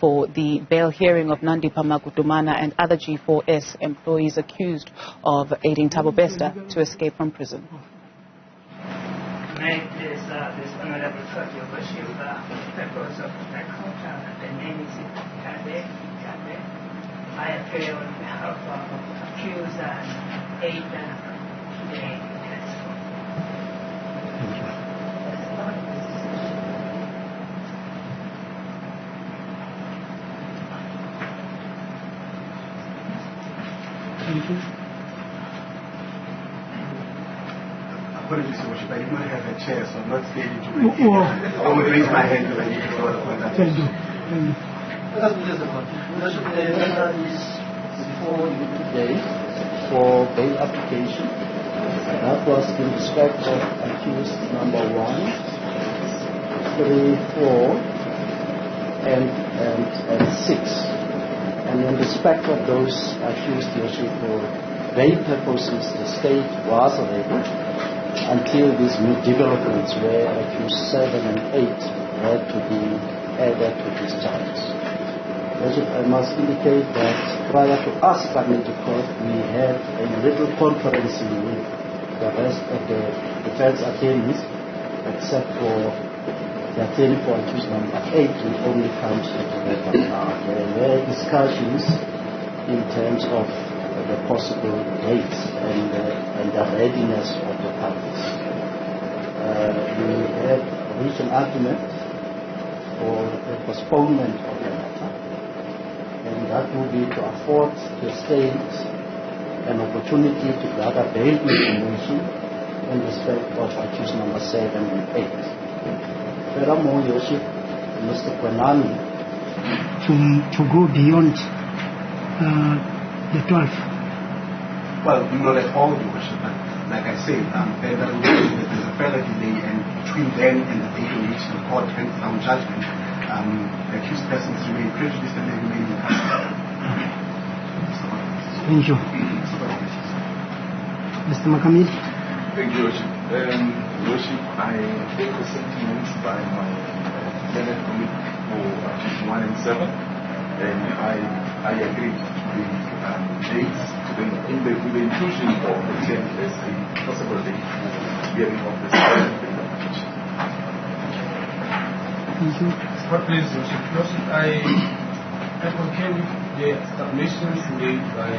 for the bail hearing of Nandipha Magudumana and other G4S employees accused of aiding Thabo Bester to escape from prison. May this honorable court, your worship, purpose of the court, the name is Kade. I appeal on behalf of accused and aider today. Thank you. Apologies, Your Worship, I did not have a chair, so I'm not able to raise. I will raise my hand when I need to order for that. Thank you. Worship, the matter is before you today for bail application. That was in respect of accused number 1, 3, 4, and 6. And in respect of those accused, Worship, for bail purposes, the state was available until these new developments where accused 7 and 8 had to be added to these charges. Worship, I must indicate that prior to us coming to court, we had a little conference with the rest of the defense attorneys, except for the attorney for accused number 8, who only comes to the now. There were discussions in terms of the possible dates and the readiness of the parties. We have reached an agreement for the postponement of the matter, and that would be to afford the state an opportunity to gather bail information in respect of accused number 7 and 8. Furthermore, Your Worship, Mr. Kwanani, to go beyond the 12. Well, not at all, Your Worship, but like I said, there's a further delay, and between then and the date on which the court rendered some judgment, the accused persons remain prejudiced and they remain in custody. Thank you. Mr. Makamil. Thank you, Worship. Worship, I take the sentiments by my Senate committee for accused 1 and 7, and I agree with the dates with the inclusion of the 10th as a possible date for hearing of the second application. Thank you. Please, Worship, I concur with the submissions made by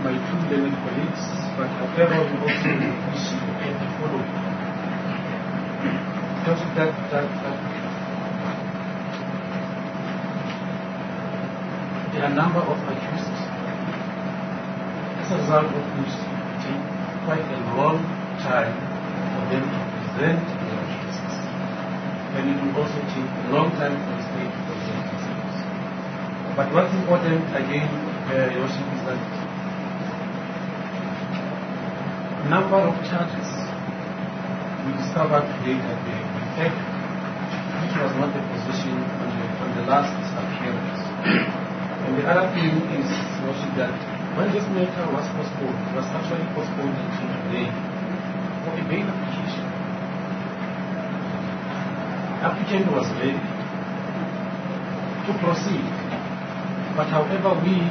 my 2 learned colleagues, but however we also wish to add the following. Just that there are a number of accused, as a result of which it takes quite a long time for them to present their cases. And it will also take a long time for the state to present its case. But what's important, again, Your Worship, is that the number of charges we discovered today that they had, which was not the position on the last appearance. And the other thing is, Your Worship, that when this matter was postponed, it was actually postponed until today for a bail application. The applicant was ready to proceed, but however we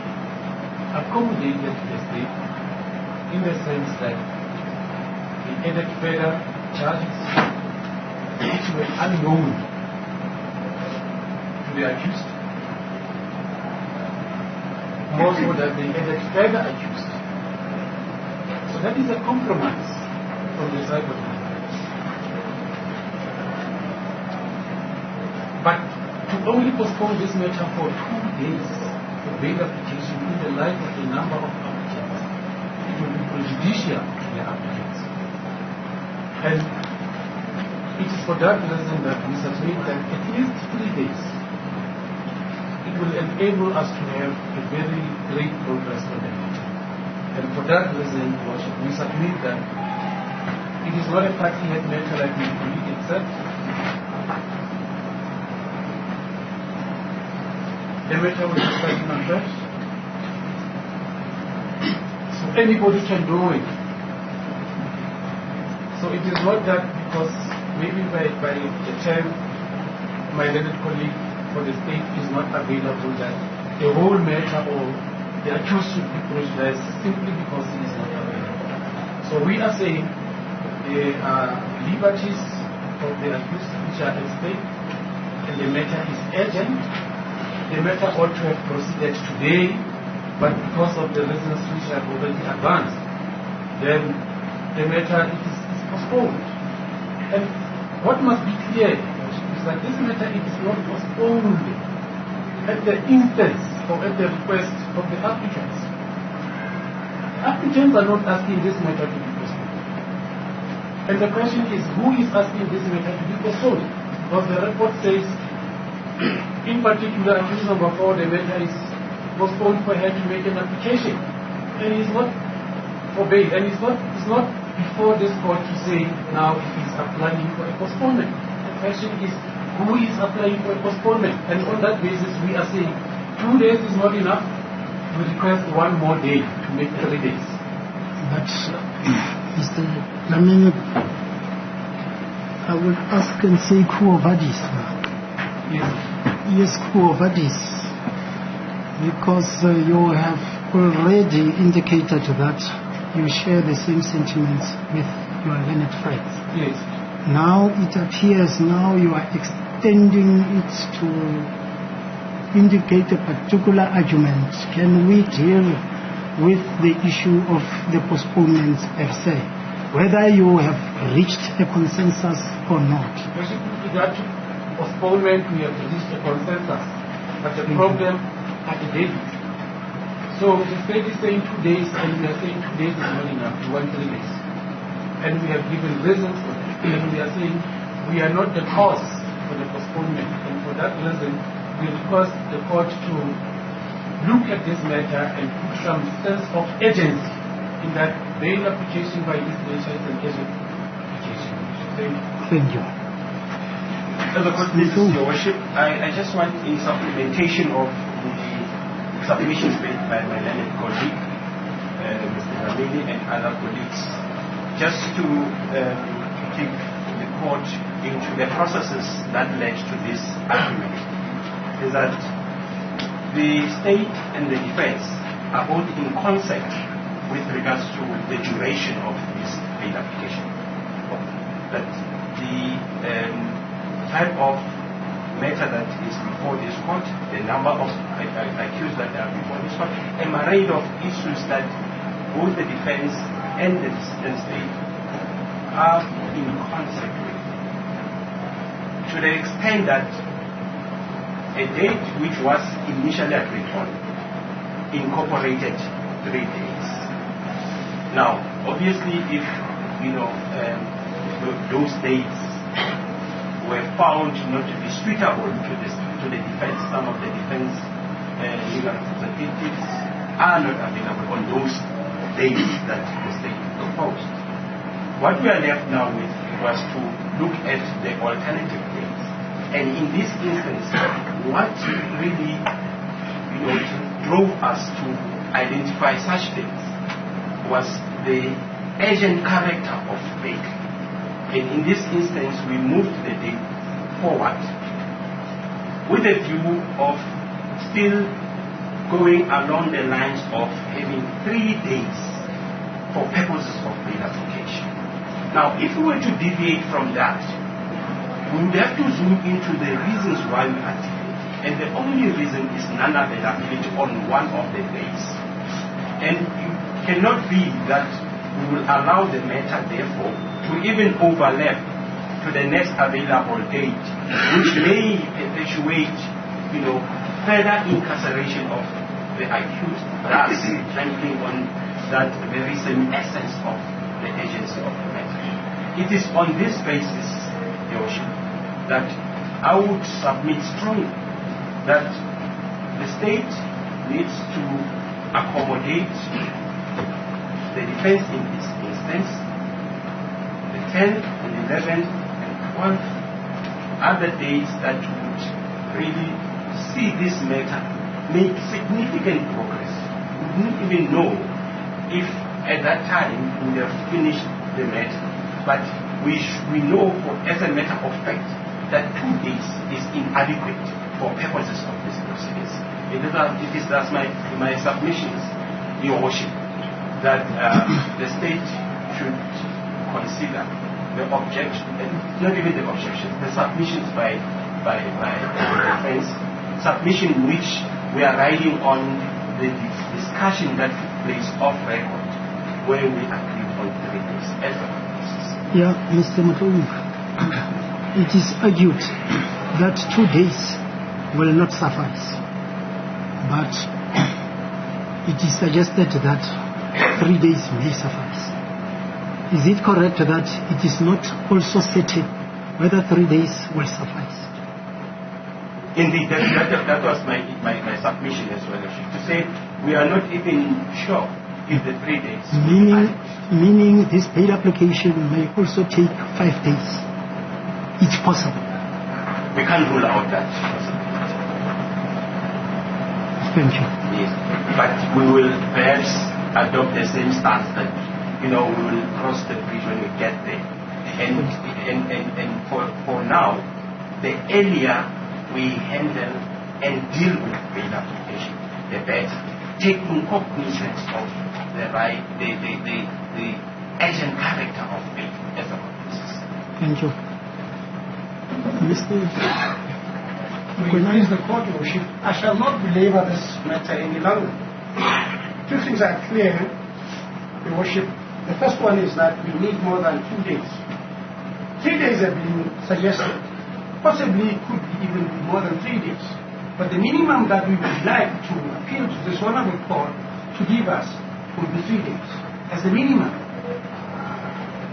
accommodated the state in the sense that we added further charges which were unknown to the accused, more so that they added further accused. So that is a compromise from the side of the defense. But to only postpone this matter for 2 days for bail application in the light of the number of applicants, it will be prejudicial to the applicants. And it is for that reason that we submit that at least 3 days it will enable us to have a very great progress on the matter. And for that reason, we submit that it is not a party-led matter like we believe itself. The matter will be starting on first. So anybody can do it. So it is not that because maybe by the time my learned colleague for the state is not available, that the whole matter or the accused should be prejudiced simply because it is not available. So we are saying there are liberties of the accused which are at stake, and the matter is urgent. The matter ought to have proceeded today, but because of the reasons which have already advanced, then the matter is postponed. And what must be clear is that this matter is not postponed at the instance or at the request of the applicants. The applicants are not asking this matter to be postponed. And the question is, who is asking this matter to be postponed? Because the report says, in particular, accused number 4, the matter is postponed for her to make an application. And it's not forbade, and it's not before this court to say now it is applying for a postponement. The question is, who is applying for a postponement? And on that basis, we are saying 2 days is not enough. We request 1 more day to make 3 days. But, Mr. Lamine, I will ask and say quo vadis. Yes. Yes, quo vadis. Because you have already indicated that you share the same sentiments with your learned friends. Yes. Now it appears now you are extending it to indicate a particular argument. Can we deal with the issue of the postponement per se, whether you have reached a consensus or not? With regard to postponement, we have reached a consensus, but the problem at the date. So the state is saying 2 days, and we are saying 2 days is not enough. We want 3 days, and we have given reasons for that. And we are saying we are not the cause for the postponement, and for that reason, we request the court to look at this matter and put some sense of urgency in that bail application by this nature is an urgent application. Thank you. This is Your Worship. I just want, in supplementation of the submissions made by my learned colleague, Mr. Ramili, and other colleagues, just to take the court into the processes that led to this argument, is that the state and the defense are both in concert with regards to the duration of this bail application. That the type of matter that is before this court, the number of accused that are before this court, a myriad of issues that both the defense and the state are in concert with, to the extent that a date which was initially agreed on incorporated 3 days. Now, obviously, if those dates were found not to be suitable to the defense, some of the defense legal representatives are not available on those dates that the state proposed. What we are left now with was to look at the alternative dates. And in this instance, what really drove us to identify such dates was the urgent character of bail. And in this instance, we moved the date forward with a view of still going along the lines of having 3 days for purposes of bail application. Now, if we were to deviate from that, we would have to zoom into the reasons why we are deviating. And the only reason is non-availability on one of the days. And it cannot be that we will allow the matter, therefore, to even overlap to the next available date, which may perpetuate, further incarceration of the accused, thus trampling on that very same essence of the agency of the matter. It is on this basis, Your Worship, that I would submit strongly that the state needs to accommodate the defense in this instance. The 10th and 11th and 12th are the dates that would really see this matter make significant progress. We wouldn't even know if at that time we have finished the matter. But we know as a matter of fact that 2 days is inadequate for purposes of these proceedings. It is thus my submissions, Your Worship, that the state should consider the objection, not even the objections, the submissions by the defense, submission which we are riding on the discussion that took place off record, where we agreed on 3 days as a basis. Yeah, Mr. Matoum, it is argued that 2 days will not suffice, but it is suggested that 3 days may suffice. Is it correct that it is not also certain whether 3 days will suffice? Indeed, that was my submission as well, to say we are not even sure if the 3 days. Meaning this paid application may also take 5 days. It's possible. We can't rule out that possibility. Thank you. Yes, but we will perhaps adopt the same stance that, we will cross the bridge when we get there. And for now, the earlier we handle and deal with bail application, the better, taking cognizance of the urgent character of bail as a basis. Thank you. Mr. Please the court, Your Worship, I shall not belabor this matter any longer. 2 things are clear, Your Worship. The first one is that we need more than 2 days. 3 days have been suggested. Possibly it could even be more than 3 days. But the minimum that we would like to appeal to this honorable court to give us would be 3 days. As the minimum.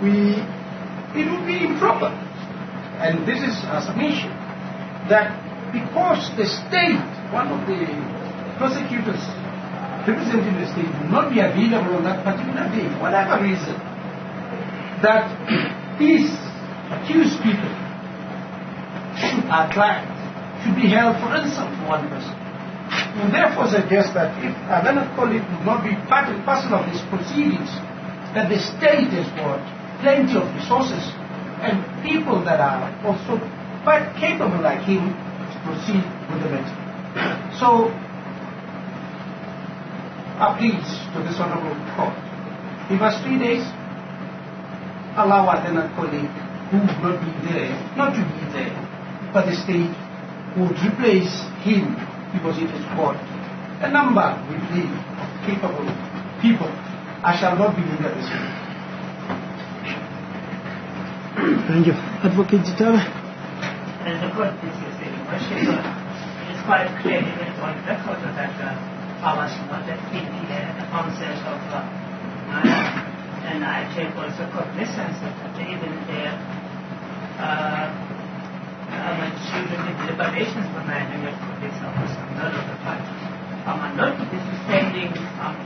It would be improper. And this is our submission. That because the state, one of the prosecutors representing the state, will not be available on that particular day, whatever reason, that these accused people are tried, should be held for ransom for one person. And therefore suggest that if Adana College would not be part and parcel of these proceedings, that the state has got plenty of resources and people that are also quite capable like him to proceed with the matter. So, appeals to this honorable court. Give us 3 days, allow Adana colleague who would not be there, not to be there, but the state would replace him because it is court. A number will be of capable people. I shall not believe that this way. Thank you. Advocate Jitawa. And the court is saying, it is quite clear even on record that I was not at the onset of and I take also cognizance that even there during the deliberations for my police officer, none of the party. I'm not notwithstanding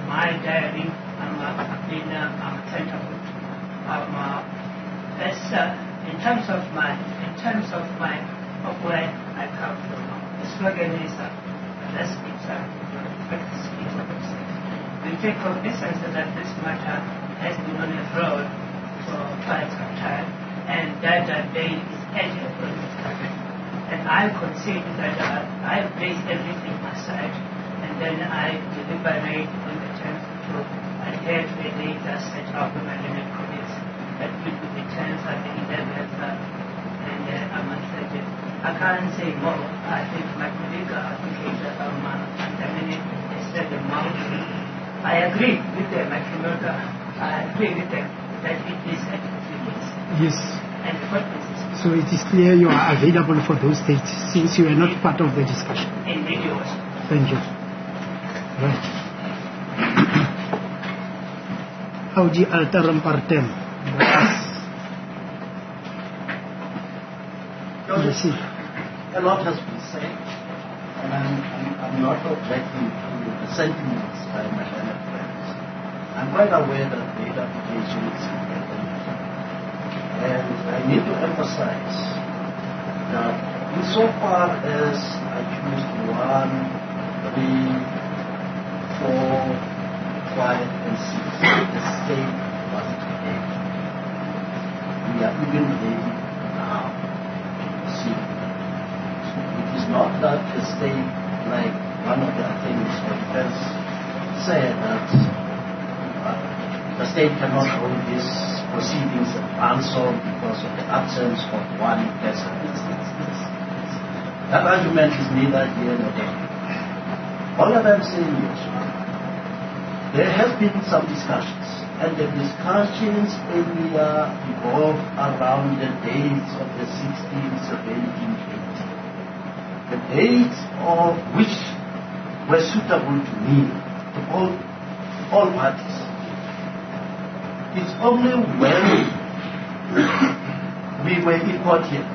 my diary, I'm attentive. In terms of where I come from, the slogan is let's speak we take cognizance that this matter has been on a road for quite some time, and that bail is urgent for this country. And I concede that I place everything aside, and then I deliberate on the terms to adhere to the data set out in my limit commits that will be the terms at the 11th and I'm uncertain. I can't say more. I think my colleague advocate has said the mountain. I agree with them, I agree with them that it is at 3 days. Yes. And the purpose. So it is clear you are available for those dates since you are not part of the discussion. Indeed, yours. Thank you. Right. Audi alterum partem. A lot has been said, and I'm not objecting to the sentiments by my fellow friends. I'm quite aware that data application is important, and I need to emphasize that insofar as accused 1, 3, 4, 5, and 6, the state was today, we are even ready now to proceed. It is not that one of the attorneys for defense said that the state cannot hold these proceedings unsolved because of the absence of one person. That argument is neither here nor there. All that I'm saying is, there have been some discussions, and the discussions earlier revolved around the dates of the 16, 17, 18. The dates of which were suitable to me, to all parties. It's only when we were in court here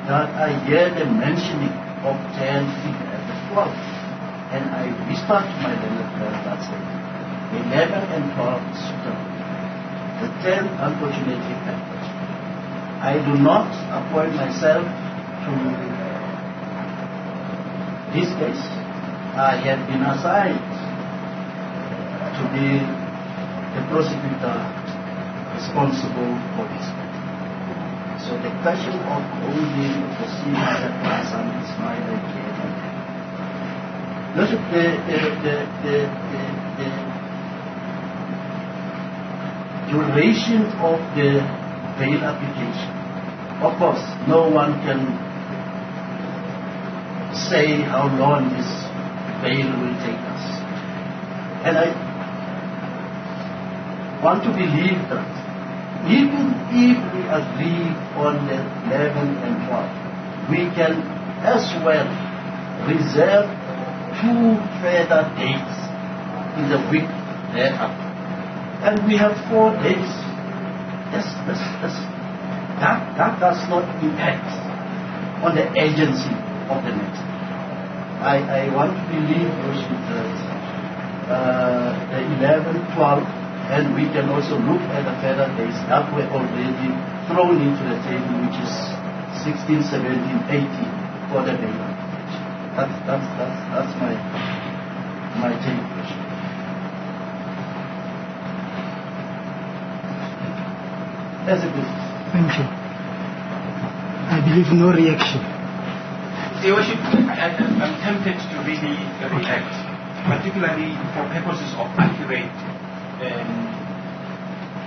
that I heard the mentioning of 10, 15, and 12. And I whispered to my learned friend that said, 11 and 12 is suitable. The 10, unfortunately, happened. I do not appoint myself to this case. I have been assigned to be the prosecutor responsible for this. So the question of holding the proceedings at present is my idea. Look at the duration of the bail application. Of course, no one can say how long this bail will take us. And I want to believe that even if we agree on the 11 and 12, we can as well reserve 2 further days in the week thereafter. And we have 4 days. That does not impact on the agency of the next. I want to believe that the 11, 12, and we can also look at the further days that were already thrown into the table, which is 16, 17, 18 for the bail application. That's my take. That's a good. Thank you. I believe no reaction. Your Worship, I'm tempted to really react, particularly for purposes of accurate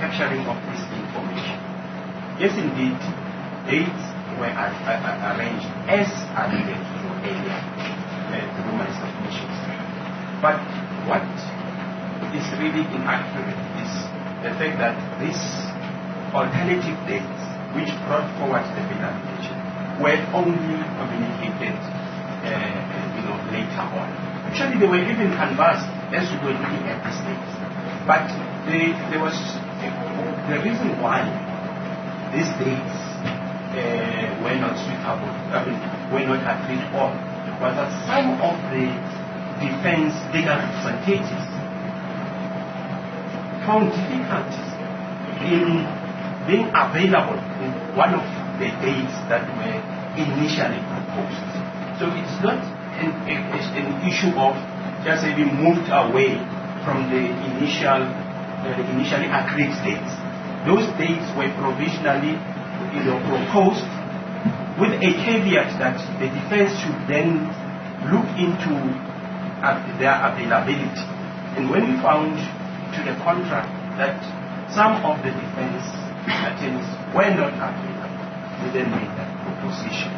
capturing of this information. Yes, indeed, dates were arranged as alluded to earlier through my submissions. But what is really inaccurate is the fact that these alternative dates, which brought forward the bail application, were only communicated later on. Actually, they were even canvassed as we were looking at these dates. But there was the reason why these dates were not suitable, were not agreed on, was that some of the defense legal representatives found difficulties in being available in one of the dates that were initially proposed. So it's not an issue of just being moved away from the initially agreed dates. Those dates were provisionally proposed with a caveat that the defense should then look into their availability. And when we found to the contrary that some of the defense attorneys were not available, we then made that proposition.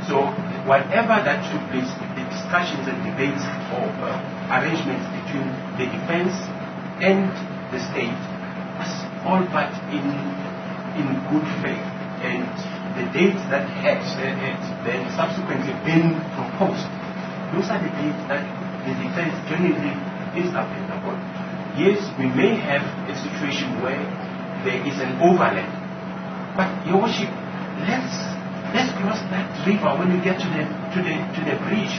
So whatever that took place, the discussions and debates or arrangements between the defense and the state was all but in good faith, and the dates that had then subsequently been proposed, those are the dates that the defense generally is available. Yes, we may have a situation where there is an overlap, but Your Worship, let's cross that river when we get to the bridge.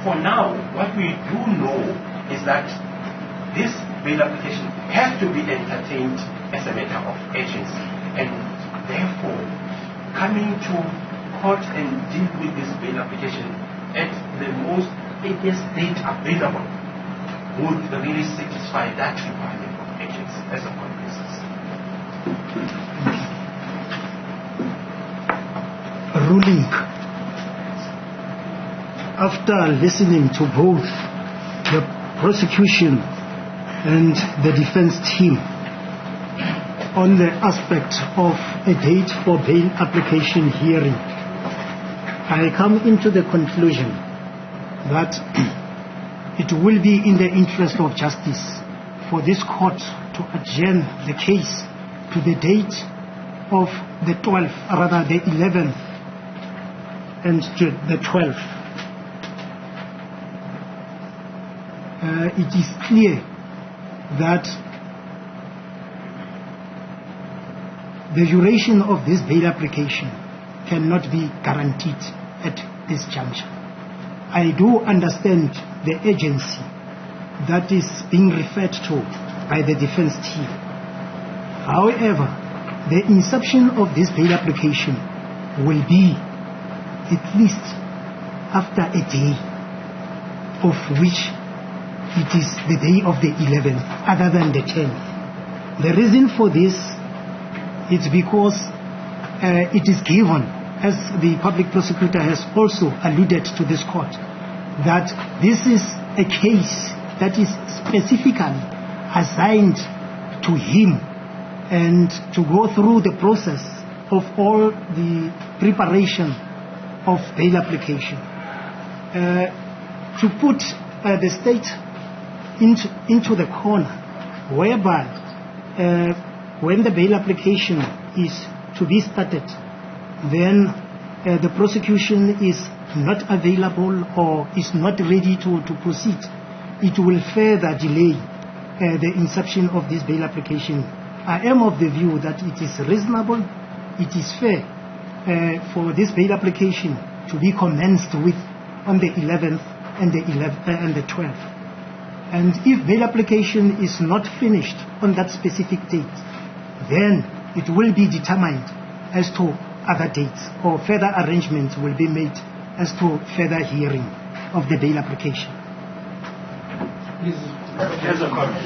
For now, what we do know is that this bail application has to be entertained as a matter of urgency, and therefore coming to court and deal with this bail application at the most earliest date available would really satisfy that requirement of urgency as a basis. Ruling. After listening to both the prosecution and the defense team on the aspect of a date for bail application hearing, I come into the conclusion that it will be in the interest of justice for this court to adjourn the case to the date of the 12th, rather the 11th and to the 12th. It is clear that the duration of this bail application cannot be guaranteed at this juncture. I do understand the urgency that is being referred to by the defense team. However, the inception of this bail application will be at least after a day, of which it is the day of the 11th, other than the 10th. The reason for this is because it is given, as the public prosecutor has also alluded to this court, that this is a case that is specifically assigned to him and to go through the process of all the preparation of bail application. To put the state into the corner, whereby when the bail application is to be started, then the prosecution is not available or is not ready to proceed, it will further delay the inception of this bail application. I am of the view that it is reasonable, it is fair for this bail application to be commenced with on the 11th and the 12th. And if bail application is not finished on that specific date, then it will be determined as to other dates, or further arrangements will be made as to further hearing of the bail application. As a comment.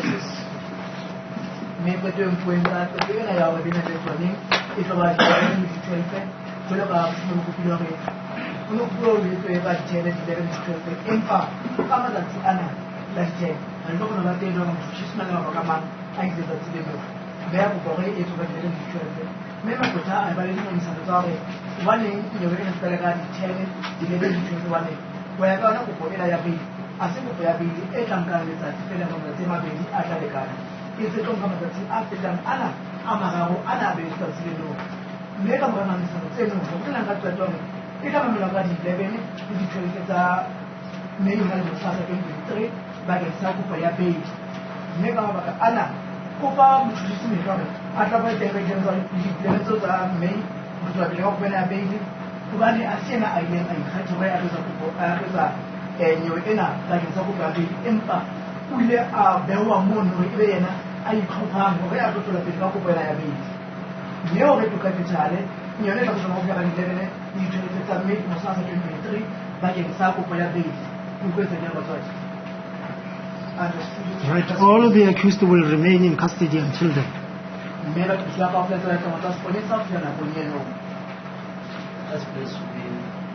Right, all of the accused will remain in custody until then. As please, we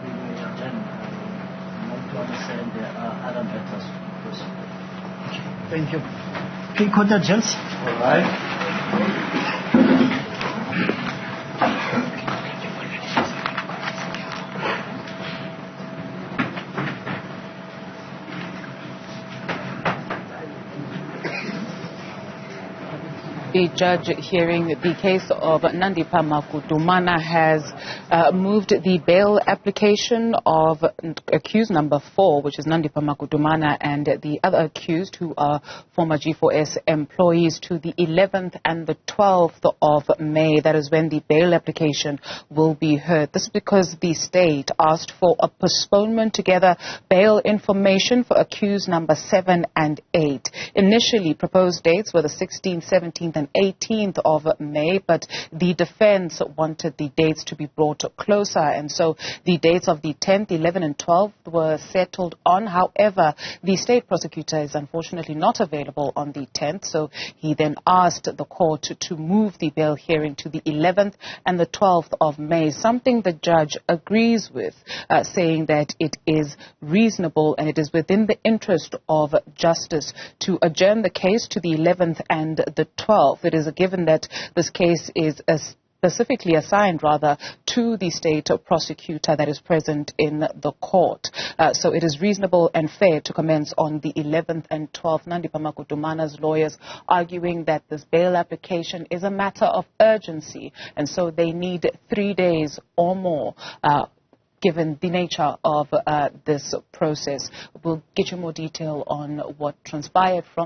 may adjourn. I want to understand there are other matters to proceed. Thank you. Okay, court adjourns. All right. The judge hearing the case of Nandipha Magudumana has moved the bail application of accused number 4, which is Nandipha Magudumana, and the other accused, who are former G4S employees, to the 11th and the 12th of May. That is when the bail application will be heard. This is because the state asked for a postponement to gather bail information for accused number 7 and 8. Initially, proposed dates were the 16th, 17th and and 18th of May, but the defense wanted the dates to be brought closer, and so the dates of the 10th, 11th and 12th were settled on. However, the state prosecutor is unfortunately not available on the 10th, so he then asked the court to move the bail hearing to the 11th and the 12th of May, something the judge agrees with, saying that it is reasonable and it is within the interest of justice to adjourn the case to the 11th and the 12th. It is a given that this case is specifically assigned, to the state prosecutor that is present in the court. So it is reasonable and fair to commence on the 11th and 12th. Nandipha Magudumana's lawyers arguing that this bail application is a matter of urgency, and so they need 3 days or more, given the nature of this process. We'll get you more detail on what transpired from